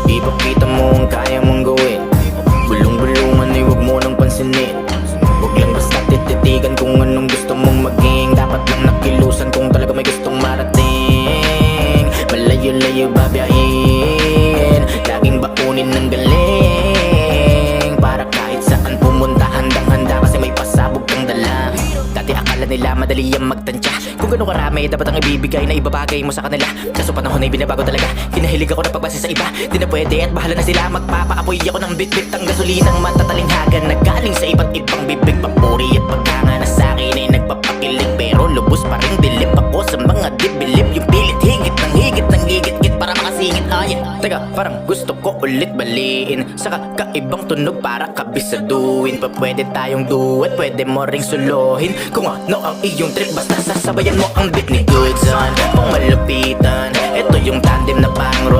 Ipakita mo ang kaya mong gawin. Bulong-bulungan ay huwag mo nang pansinin. Huwag lang basta tititigan kung anong gusto mong maging. Dapat lang nakilusan kung talaga may gustong marating. Malayo-layo babiyahin, laging baunin ng galing. Para kahit saan pumunta handang-handa kasi may pasabog kang dala. Dati akala nila madali ang magtansya. Kung gano'ng karami dapat ang ibibigay na ibabagay mo sa kanila. Kaso panahon ay binabago talaga. Kinahilig ako na pagbase sa iba. Di na pwede at bahala na sila. Magpapaapoy ako ng bit-bit ang gasolinang matatalinghagan na galing sa iba't ibang bibig. Papuri at pagkanga na sa'kin ay nagpapakilig. Pero lubos pa rin dilip ako sa mga dibilip. Yung pilit higit ng higit para makasingit. Teka, parang gusto ko ulit baliin sa kakaibang tunog para kabisaduhin. Pa pwede tayong duet, pwede mo ring suluhin. Kung ano ang iyong trip, basta sasabayan mo ang beat ni Good Son. Kung malapitan, ito yung tandem na pang